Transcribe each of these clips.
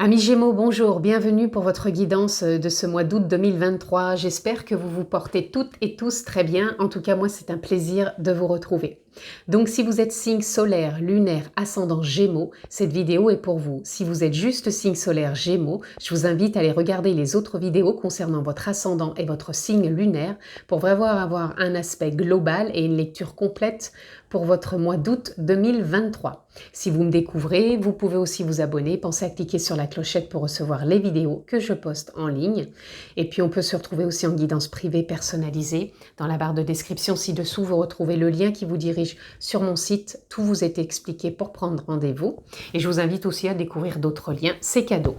Amis Gémeaux, bonjour, bienvenue pour votre guidance de ce mois d'août 2023. J'espère que vous vous portez toutes et tous très bien. En tout cas, moi, c'est un plaisir de vous retrouver. Donc, si vous êtes signe solaire, lunaire, ascendant Gémeaux, cette vidéo est pour vous. Si vous êtes juste signe solaire Gémeaux, je vous invite à aller regarder les autres vidéos concernant votre ascendant et votre signe lunaire pour vraiment avoir un aspect global et une lecture complète pour votre mois d'août 2023. Si vous me découvrez, vous pouvez aussi vous abonner. Pensez à cliquer sur la clochette pour recevoir les vidéos que je poste en ligne. Et puis on peut se retrouver aussi en guidance privée personnalisée. Dans la barre de description ci-dessous, vous retrouvez le lien qui vous dirige sur mon site. Tout vous est expliqué pour prendre rendez-vous. Et je vous invite aussi à découvrir d'autres liens. C'est cadeau.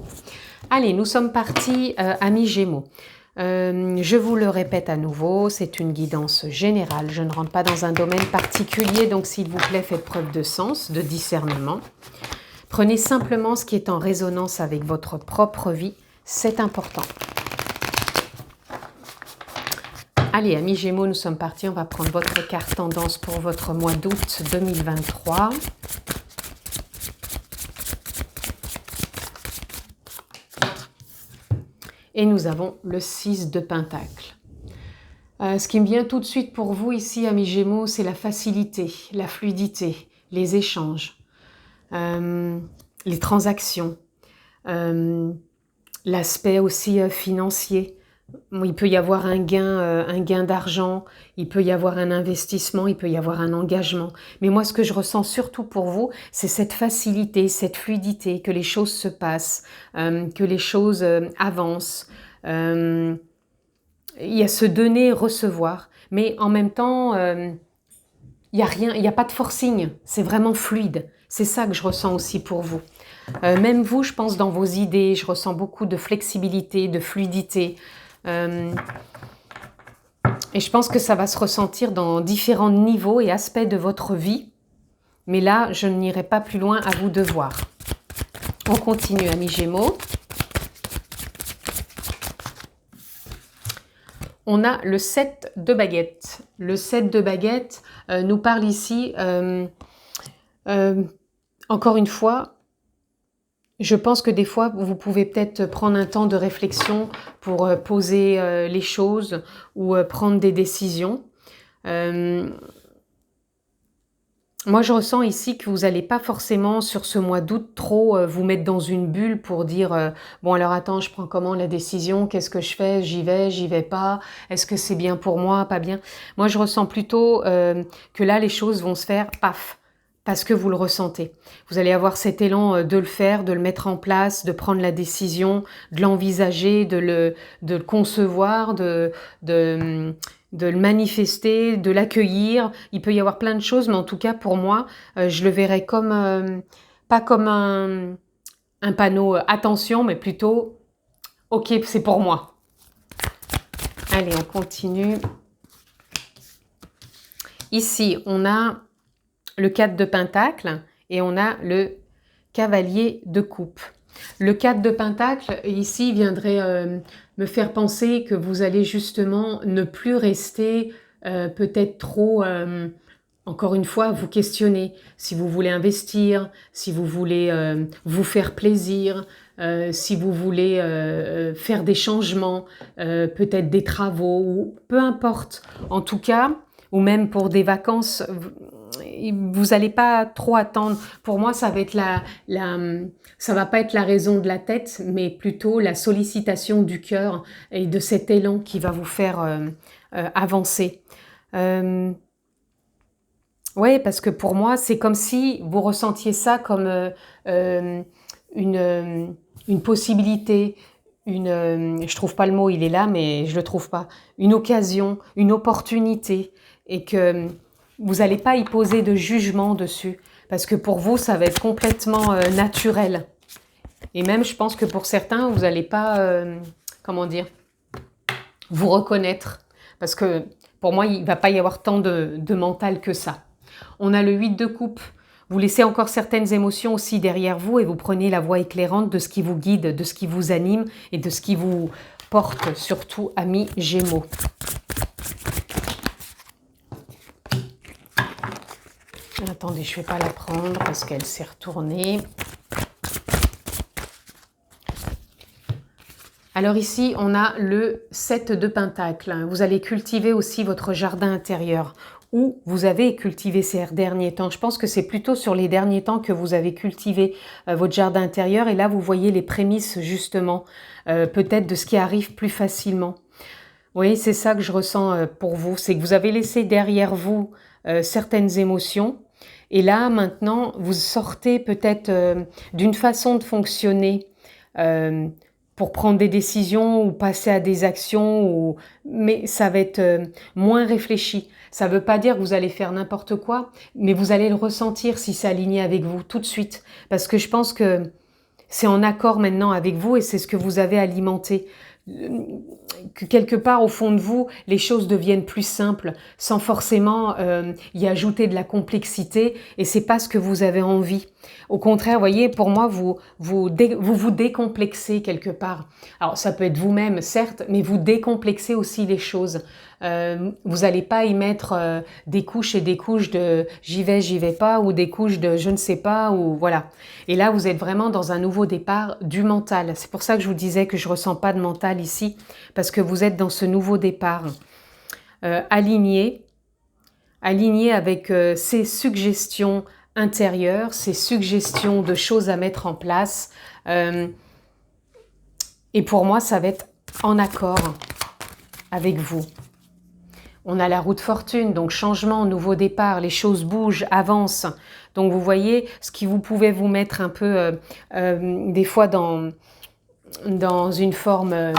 Allez, nous sommes partis, amis Gémeaux. Je vous le répète à nouveau, c'est une guidance générale. Je ne rentre pas dans un domaine particulier, donc s'il vous plaît, faites preuve de sens, de discernement. Prenez simplement ce qui est en résonance avec votre propre vie, c'est important. Allez, amis Gémeaux, nous sommes partis. On va prendre votre carte tendance pour votre mois d'août 2023. Et nous avons le 6 de Pentacle. Ce qui me vient tout de suite pour vous ici, amis Gémeaux, c'est la facilité, la fluidité, les échanges, les transactions, l'aspect aussi financier. Il peut y avoir un gain d'argent, il peut y avoir un investissement, il peut y avoir un engagement. Mais moi, ce que je ressens surtout pour vous, c'est cette facilité, cette fluidité, que les choses se passent, que les choses avancent. Il y a ce donner-recevoir, mais en même temps, il n'y a rien, il n'y a pas de forcing, c'est vraiment fluide. C'est ça que je ressens aussi pour vous. Même vous, je pense, dans vos idées, je ressens beaucoup de flexibilité, de fluidité. Et je pense que ça va se ressentir dans différents niveaux et aspects de votre vie. Mais là, je n'irai pas plus loin, à vous de voir. On continue, amis Gémeaux. On a le 7 de baguette. Le 7 de baguette nous parle ici, encore une fois, je pense que des fois, vous pouvez peut-être prendre un temps de réflexion pour poser les choses ou prendre des décisions. Moi, je ressens ici que vous n'allez pas forcément, sur ce mois d'août, trop vous mettre dans une bulle pour dire bon, alors attends, je prends comment la décision? Qu'est-ce que je fais? J'y vais pas? Est-ce que c'est bien pour moi? Pas bien? Moi, je ressens plutôt que là, les choses vont se faire paf, parce que vous le ressentez. Vous allez avoir cet élan de le faire, de le mettre en place, de prendre la décision, de l'envisager, de le concevoir, de le manifester, de l'accueillir. Il peut y avoir plein de choses, mais en tout cas, pour moi, je le verrais comme, pas comme un panneau attention, mais plutôt, ok, c'est pour moi. Allez, on continue. Ici, on a le 4 de Pentacle et on a le cavalier de coupe. Le 4 de Pentacle, ici, viendrait me faire penser que vous allez justement ne plus rester peut-être trop, encore une fois, vous questionner. Si vous voulez investir, si vous voulez vous faire plaisir, si vous voulez faire des changements, peut-être des travaux, ou peu importe. En tout cas, ou même pour des vacances, vous n'allez pas trop attendre. Pour moi, ça va être ça va pas être la raison de la tête, mais plutôt la sollicitation du cœur et de cet élan qui va vous faire avancer. Oui, parce que pour moi, c'est comme si vous ressentiez ça comme une possibilité, je trouve pas le mot, il est là, mais je le trouve pas, une occasion, une opportunité, et que vous n'allez pas y poser de jugement dessus, parce que pour vous, ça va être complètement naturel. Et même, je pense que pour certains, vous n'allez pas, comment dire, vous reconnaître, parce que pour moi, il ne va pas y avoir tant de mental que ça. On a le 8 de coupe. Vous laissez encore certaines émotions aussi derrière vous et vous prenez la voie éclairante de ce qui vous guide, de ce qui vous anime et de ce qui vous porte, surtout, amis Gémeaux. Attendez, je ne vais pas la prendre parce qu'elle s'est retournée. Alors ici, on a le 7 de Pentacles. Vous allez cultiver aussi votre jardin intérieur, ou vous avez cultivé ces derniers temps. Je pense que c'est plutôt sur les derniers temps que vous avez cultivé votre jardin intérieur. Et là, vous voyez les prémices justement, peut-être de ce qui arrive plus facilement. Oui, c'est ça que je ressens pour vous. C'est que vous avez laissé derrière vous certaines émotions. Et là, maintenant, vous sortez peut-être d'une façon de fonctionner pour prendre des décisions ou passer à des actions, mais ça va être moins réfléchi. Ça ne veut pas dire que vous allez faire n'importe quoi, mais vous allez le ressentir si c'est aligné avec vous tout de suite. Parce que je pense que c'est en accord maintenant avec vous et c'est ce que vous avez alimenté. Que quelque part au fond de vous, les choses deviennent plus simples sans forcément y ajouter de la complexité, et c'est pas ce que vous avez envie. Au contraire, vous voyez, pour moi, vous décomplexez quelque part. Alors ça peut être vous-même, certes, mais vous décomplexez aussi les choses. Vous n'allez pas y mettre des couches et des couches de j'y vais pas, ou des couches de je ne sais pas, ou voilà. Et là, vous êtes vraiment dans un nouveau départ du mental. C'est pour ça que je vous disais que je ressens pas de mental ici, parce que vous êtes dans ce nouveau départ aligné avec ces suggestions intérieures, ces suggestions de choses à mettre en place. Et pour moi, ça va être en accord avec vous. On a la roue de fortune, donc changement, nouveau départ, les choses bougent, avancent. Donc vous voyez, ce qui vous pouvait vous mettre un peu, des fois, dans une forme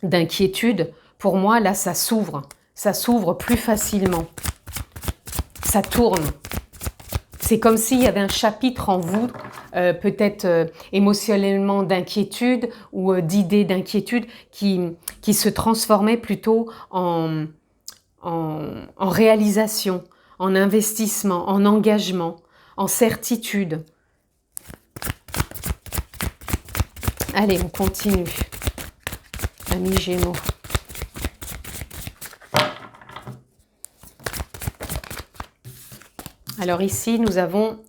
d'inquiétude, pour moi, là, ça s'ouvre plus facilement. Ça tourne. C'est comme s'il y avait un chapitre en vous, peut-être émotionnellement d'inquiétude ou d'idées d'inquiétude qui se transformait plutôt en réalisation, en investissement, en engagement, en certitude. Allez, on continue. Amis Gémeaux. Alors ici, nous avons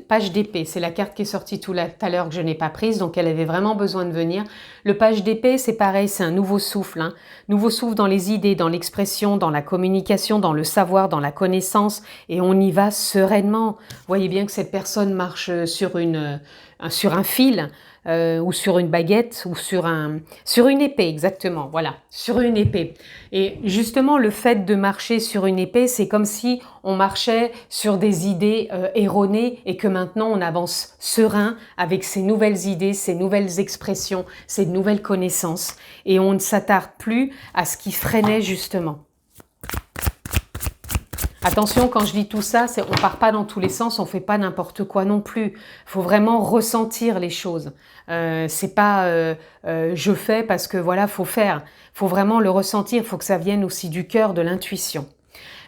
page d'épée. C'est la carte qui est sortie tout à l'heure que je n'ai pas prise, donc elle avait vraiment besoin de venir. Le page d'épée, c'est pareil, c'est un nouveau souffle. Hein. Nouveau souffle dans les idées, dans l'expression, dans la communication, dans le savoir, dans la connaissance. Et on y va sereinement. Vous voyez bien que cette personne marche sur un fil, ou sur une baguette, ou sur une épée, exactement, voilà, sur une épée. Et justement, le fait de marcher sur une épée, c'est comme si on marchait sur des idées erronées et que maintenant on avance serein avec ces nouvelles idées, ces nouvelles expressions, ces nouvelles connaissances, et on ne s'attarde plus à ce qui freinait justement. Attention, quand je dis tout ça, on ne part pas dans tous les sens, on ne fait pas n'importe quoi non plus. Il faut vraiment ressentir les choses. C'est pas je fais parce que voilà, faut faire. Il faut vraiment le ressentir, il faut que ça vienne aussi du cœur, de l'intuition.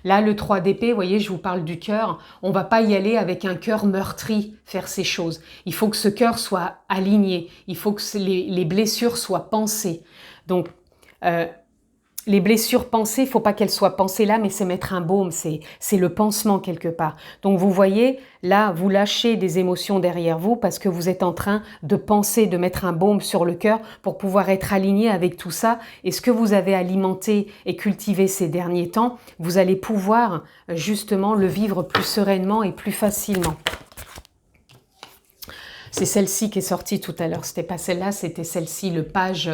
Là, le 3 d'épée, vous voyez, je vous parle du cœur. On ne va pas y aller avec un cœur meurtri faire ces choses. Il faut que ce cœur soit aligné. Il faut que les blessures soient pensées. Donc, les blessures pensées, il ne faut pas qu'elles soient pensées là, mais c'est mettre un baume, c'est le pansement quelque part. Donc vous voyez, là, vous lâchez des émotions derrière vous parce que vous êtes en train de penser, de mettre un baume sur le cœur pour pouvoir être aligné avec tout ça. Et ce que vous avez alimenté et cultivé ces derniers temps, vous allez pouvoir justement le vivre plus sereinement et plus facilement. C'est celle-ci qui est sortie tout à l'heure. C'était pas celle-là, c'était celle-ci, le page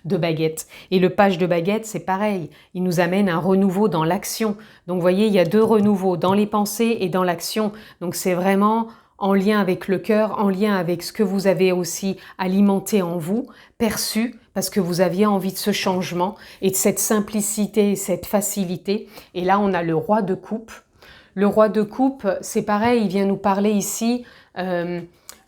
de baguette. Et le page de baguette, c'est pareil. Il nous amène un renouveau dans l'action. Donc, vous voyez, il y a deux renouveaux, dans les pensées et dans l'action. Donc, c'est vraiment en lien avec le cœur, en lien avec ce que vous avez aussi alimenté en vous, perçu, parce que vous aviez envie de ce changement et de cette simplicité et cette facilité. Et là, on a le roi de coupe. Le roi de coupe, c'est pareil, il vient nous parler ici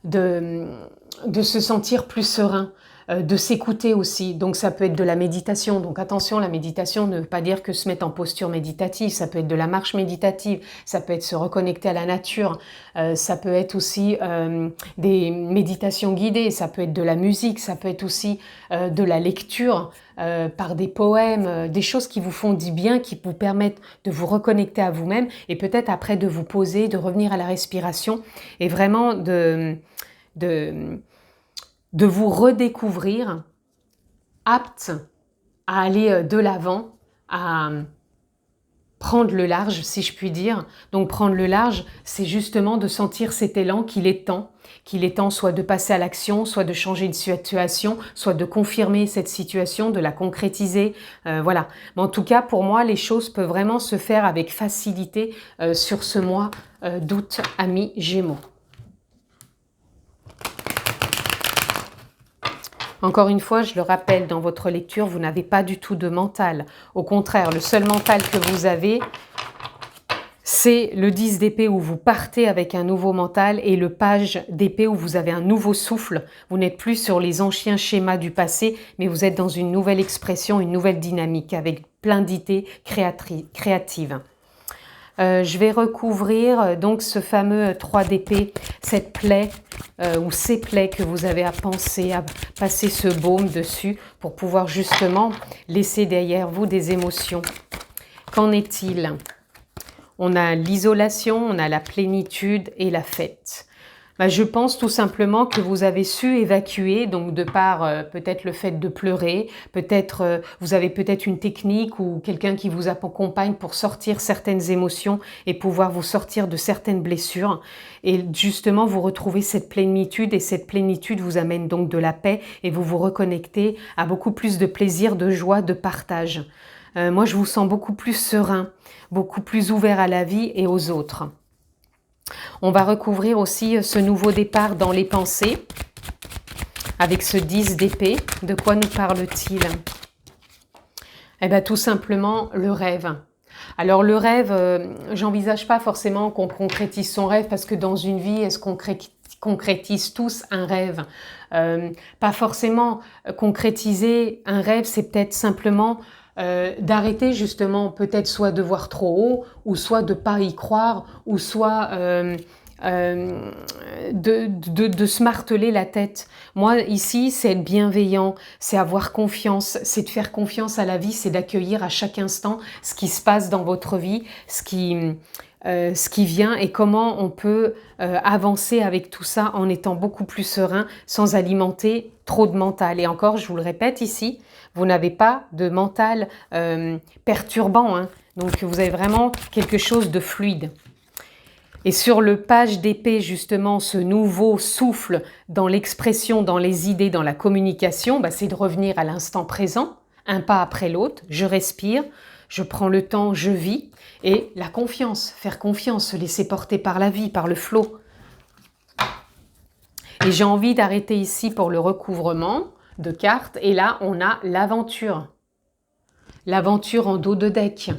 de se sentir plus serein, de s'écouter aussi. Donc ça peut être de la méditation. Donc attention, la méditation ne veut pas dire que se mettre en posture méditative. Ça peut être de la marche méditative, ça peut être se reconnecter à la nature, ça peut être aussi des méditations guidées, ça peut être de la musique, ça peut être aussi de la lecture par des poèmes, des choses qui vous font du bien, qui vous permettent de vous reconnecter à vous-même et peut-être après de vous poser, de revenir à la respiration et vraiment de vous redécouvrir apte à aller de l'avant, à prendre le large, si je puis dire. Donc prendre le large, c'est justement de sentir cet élan qu'il est temps soit de passer à l'action, soit de changer une situation, soit de confirmer cette situation, de la concrétiser, voilà. Mais en tout cas, pour moi, les choses peuvent vraiment se faire avec facilité sur ce mois d'août, amis Gémeaux. Encore une fois, je le rappelle, dans votre lecture, vous n'avez pas du tout de mental. Au contraire, le seul mental que vous avez, c'est le 10 d'épée où vous partez avec un nouveau mental et le page d'épée où vous avez un nouveau souffle. Vous n'êtes plus sur les anciens schémas du passé, mais vous êtes dans une nouvelle expression, une nouvelle dynamique avec plein d'idées créatives. Je vais recouvrir donc ce fameux 3 d'épée, cette plaie ou ces plaies que vous avez à penser, à passer ce baume dessus pour pouvoir justement laisser derrière vous des émotions. Qu'en est-il? On a l'isolation, on a la plénitude et la fête. Je pense tout simplement que vous avez su évacuer, donc de par peut-être le fait de pleurer, peut-être vous avez peut-être une technique ou quelqu'un qui vous accompagne pour sortir certaines émotions et pouvoir vous sortir de certaines blessures. Et justement, vous retrouvez cette plénitude et cette plénitude vous amène donc de la paix et vous vous reconnectez à beaucoup plus de plaisir, de joie, de partage. Moi, je vous sens beaucoup plus serein, beaucoup plus ouvert à la vie et aux autres. On va recouvrir aussi ce nouveau départ dans les pensées avec ce 10 d'épée. De quoi nous parle-t-il? Eh bien, tout simplement le rêve. Alors le rêve, j'envisage pas forcément qu'on concrétise son rêve parce que dans une vie, est-ce qu'on concrétise tous un rêve? Pas forcément. Concrétiser un rêve, c'est peut-être simplement d'arrêter justement peut-être soit de voir trop haut ou soit de pas y croire ou soit de se marteler la tête. Moi ici c'est être bienveillant, c'est avoir confiance, c'est de faire confiance à la vie, c'est d'accueillir à chaque instant ce qui se passe dans votre vie, ce qui vient et comment on peut avancer avec tout ça en étant beaucoup plus serein sans alimenter trop de mental. Et encore, je vous le répète ici, vous n'avez pas de mental perturbant, hein. Donc vous avez vraiment quelque chose de fluide. Et sur le page d'épée, justement, ce nouveau souffle dans l'expression, dans les idées, dans la communication, c'est de revenir à l'instant présent, un pas après l'autre, je respire, je prends le temps, je vis, et la confiance, faire confiance, se laisser porter par la vie, par le flot. Et j'ai envie d'arrêter ici pour le recouvrement de cartes, et là on a l'aventure. L'aventure en dos de deck,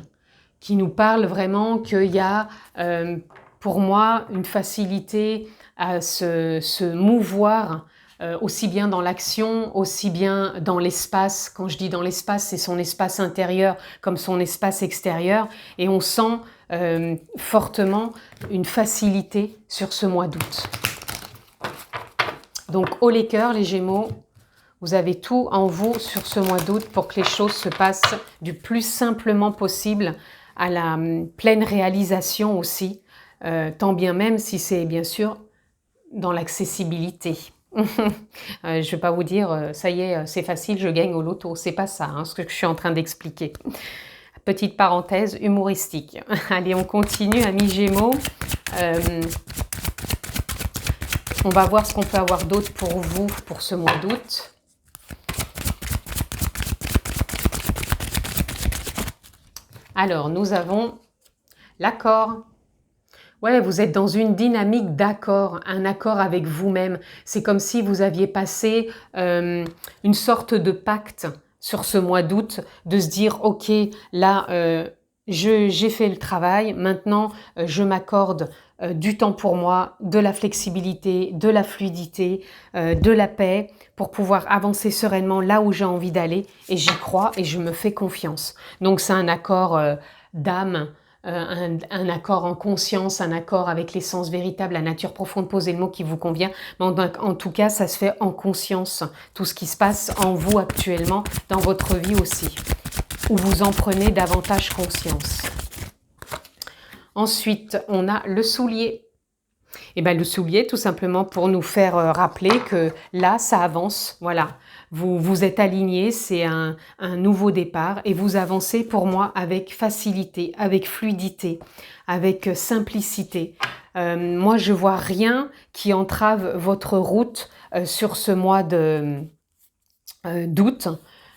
qui nous parle vraiment qu'il y a, pour moi, une facilité à se mouvoir, aussi bien dans l'action, aussi bien dans l'espace. Quand je dis dans l'espace, c'est son espace intérieur comme son espace extérieur. Et on sent fortement une facilité sur ce mois d'août. Donc, haut les cœurs, les Gémeaux, vous avez tout en vous sur ce mois d'août pour que les choses se passent du plus simplement possible à la pleine réalisation aussi, tant bien même si c'est bien sûr dans l'accessibilité. Je ne vais pas vous dire, ça y est, c'est facile, je gagne au loto. C'est pas ça, hein, ce que je suis en train d'expliquer. Petite parenthèse humoristique. Allez, on continue, amis Gémeaux. On va voir ce qu'on peut avoir d'autre pour vous pour ce mois d'août. Alors, nous avons l'accord. Ouais, vous êtes dans une dynamique d'accord, un accord avec vous-même. C'est comme si vous aviez passé une sorte de pacte sur ce mois d'août, de se dire, ok, là, j'ai fait le travail, maintenant je m'accorde du temps pour moi, de la flexibilité, de la fluidité, de la paix, pour pouvoir avancer sereinement là où j'ai envie d'aller, et j'y crois et je me fais confiance. Donc c'est un accord d'âme, un accord en conscience, un accord avec l'essence véritable, la nature profonde, posez le mot qui vous convient. Mais en tout cas, ça se fait en conscience, tout ce qui se passe en vous actuellement, dans votre vie aussi, où vous en prenez davantage conscience. Ensuite, on a le soulier. Et bien le soulier, tout simplement pour nous faire rappeler que là, ça avance, voilà. Vous êtes alignés, c'est un nouveau départ et vous avancez pour moi avec facilité, avec fluidité, avec simplicité. Moi, je vois rien qui entrave votre route sur ce mois d'août.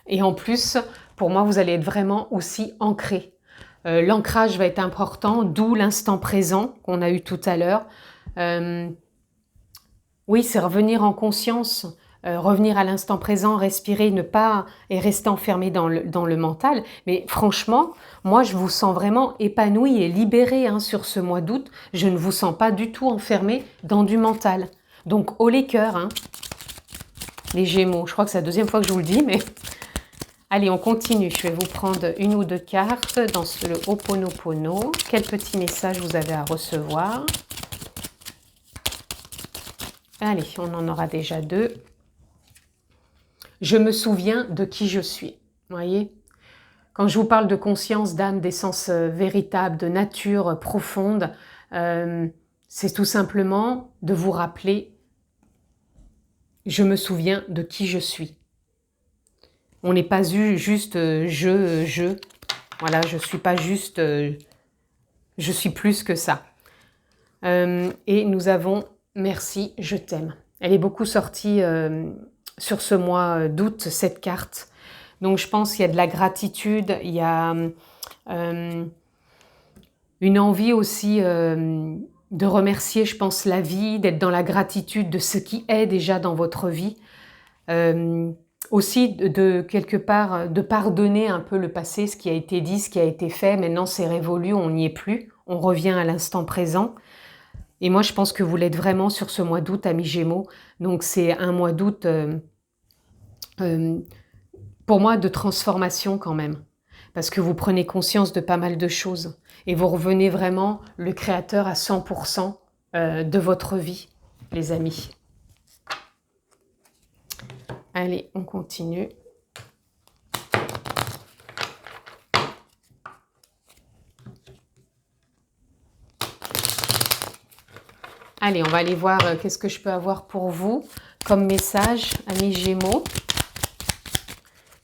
Et en plus, pour moi, vous allez être vraiment aussi ancré. L'ancrage va être important, d'où l'instant présent qu'on a eu tout à l'heure. Oui, c'est revenir en conscience, revenir à l'instant présent, respirer, ne pas et rester enfermé dans le mental. Mais franchement, moi, je vous sens vraiment épanoui et libéré sur ce mois d'août. Je ne vous sens pas du tout enfermé dans du mental. Donc, haut les cœurs, les Gémeaux. Je crois que c'est la deuxième fois que je vous le dis, mais... Allez, on continue. Je vais vous prendre une ou deux cartes dans le Ho'oponopono. Quel petit message vous avez à recevoir? Allez, on en aura déjà deux. Je me souviens de qui je suis. Vous voyez? Quand je vous parle de conscience, d'âme, d'essence véritable, de nature profonde, c'est tout simplement de vous rappeler « Je me souviens de qui je suis ». On n'est pas juste je. Voilà, je ne suis pas juste, je suis plus que ça. Et nous avons merci, je t'aime. Elle est beaucoup sortie sur ce mois d'août, cette carte. Donc je pense qu'il y a de la gratitude, il y a une envie aussi de remercier, je pense, la vie, d'être dans la gratitude de ce qui est déjà dans votre vie. Aussi de quelque part de pardonner un peu le passé, ce qui a été dit, ce qui a été fait. Maintenant c'est révolu, on n'y est plus, on revient à l'instant présent. Et moi je pense que vous l'êtes vraiment sur ce mois d'août, amis Gémeaux. Donc c'est un mois d'août pour moi de transformation quand même, parce que vous prenez conscience de pas mal de choses et vous revenez vraiment le créateur à 100% de votre vie, les amis. Allez, on continue. Allez, on va aller voir qu'est-ce que je peux avoir pour vous comme message, amis Gémeaux,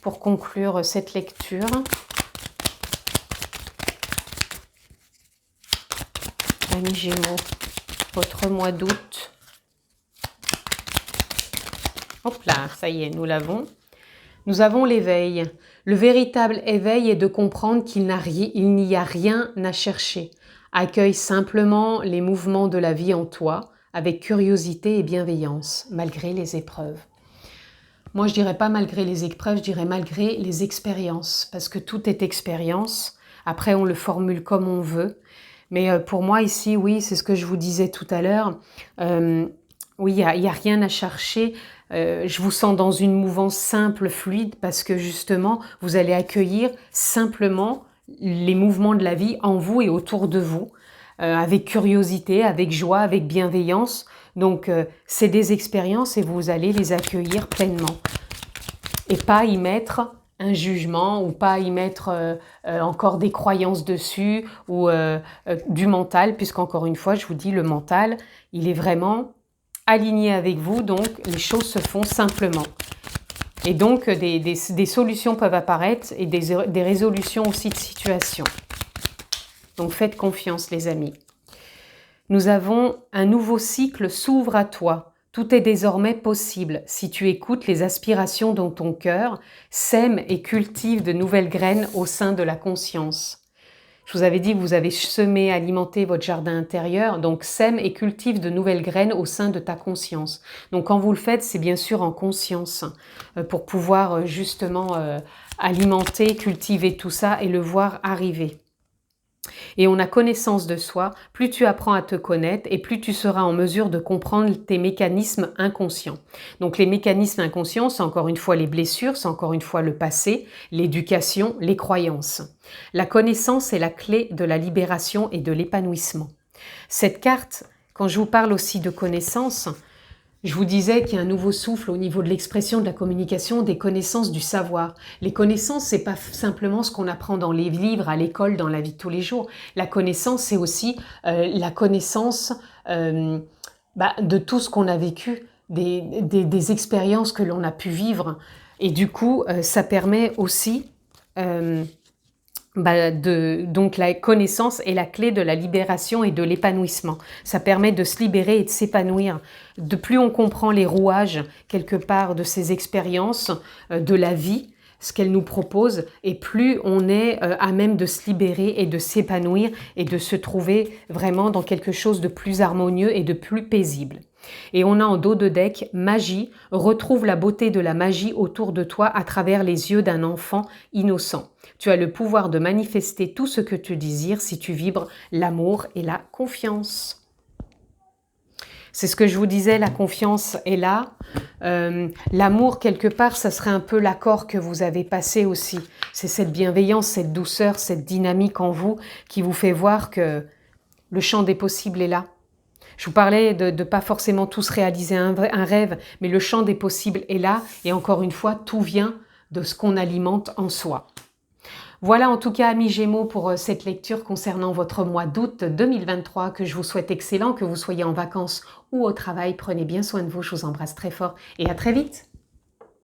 pour conclure cette lecture. Amis Gémeaux, votre mois d'août. Hop là, ça y est, nous l'avons. Nous avons l'éveil. Le véritable éveil est de comprendre qu'il n'y a rien à chercher. Accueille simplement les mouvements de la vie en toi, avec curiosité et bienveillance, malgré les épreuves. Moi, je dirais pas malgré les épreuves, je dirais malgré les expériences, parce que tout est expérience. Après, on le formule comme on veut. Mais pour moi, ici, oui, c'est ce que je vous disais tout à l'heure. Oui, il n'y a rien à chercher. Je vous sens dans une mouvance simple, fluide, parce que justement, vous allez accueillir simplement les mouvements de la vie en vous et autour de vous, avec curiosité, avec joie, avec bienveillance. Donc, c'est des expériences et vous allez les accueillir pleinement. Et pas y mettre un jugement ou pas y mettre encore des croyances dessus ou du mental, puisqu'encore une fois, je vous dis, le mental, il est vraiment aligné avec vous, donc les choses se font simplement. Et donc, des solutions peuvent apparaître et des résolutions aussi de situations. Donc, faites confiance, les amis. Nous avons un nouveau cycle s'ouvre à toi. Tout est désormais possible si tu écoutes les aspirations dont ton cœur sème et cultive de nouvelles graines au sein de la conscience. Je vous avais dit que vous avez semé, alimenté votre jardin intérieur, donc sème et cultive de nouvelles graines au sein de ta conscience. Donc quand vous le faites, c'est bien sûr en conscience, pour pouvoir justement alimenter, cultiver tout ça et le voir arriver. Et on a connaissance de soi, plus tu apprends à te connaître et plus tu seras en mesure de comprendre tes mécanismes inconscients. Donc les mécanismes inconscients, c'est encore une fois les blessures, c'est encore une fois le passé, l'éducation, les croyances. La connaissance est la clé de la libération et de l'épanouissement. Cette carte, quand je vous parle aussi de connaissance, je vous disais qu'il y a un nouveau souffle au niveau de l'expression, de la communication, des connaissances, du savoir. Les connaissances, c'est pas simplement ce qu'on apprend dans les livres, à l'école, dans la vie de tous les jours. La connaissance, c'est aussi la connaissance de tout ce qu'on a vécu, des expériences que l'on a pu vivre. Et du coup, ça permet aussi donc la connaissance est la clé de la libération et de l'épanouissement. Ça permet de se libérer et de s'épanouir. De plus on comprend les rouages, quelque part, de ces expériences, de la vie, ce qu'elle nous propose, et plus on est à même de se libérer et de s'épanouir et de se trouver vraiment dans quelque chose de plus harmonieux et de plus paisible. Et on a en dos de deck magie, retrouve la beauté de la magie autour de toi à travers les yeux d'un enfant innocent. Tu as le pouvoir de manifester tout ce que tu désires si tu vibres l'amour et la confiance. C'est ce que je vous disais, la confiance est là. L'amour, quelque part, ça serait un peu l'accord que vous avez passé aussi. C'est cette bienveillance, cette douceur, cette dynamique en vous qui vous fait voir que le champ des possibles est là. Je vous parlais de ne pas forcément tous réaliser un rêve, mais le champ des possibles est là. Et encore une fois, tout vient de ce qu'on alimente en soi. Voilà en tout cas, amis Gémeaux, pour cette lecture concernant votre mois d'août 2023, que je vous souhaite excellent, que vous soyez en vacances ou au travail. Prenez bien soin de vous, je vous embrasse très fort et à très vite.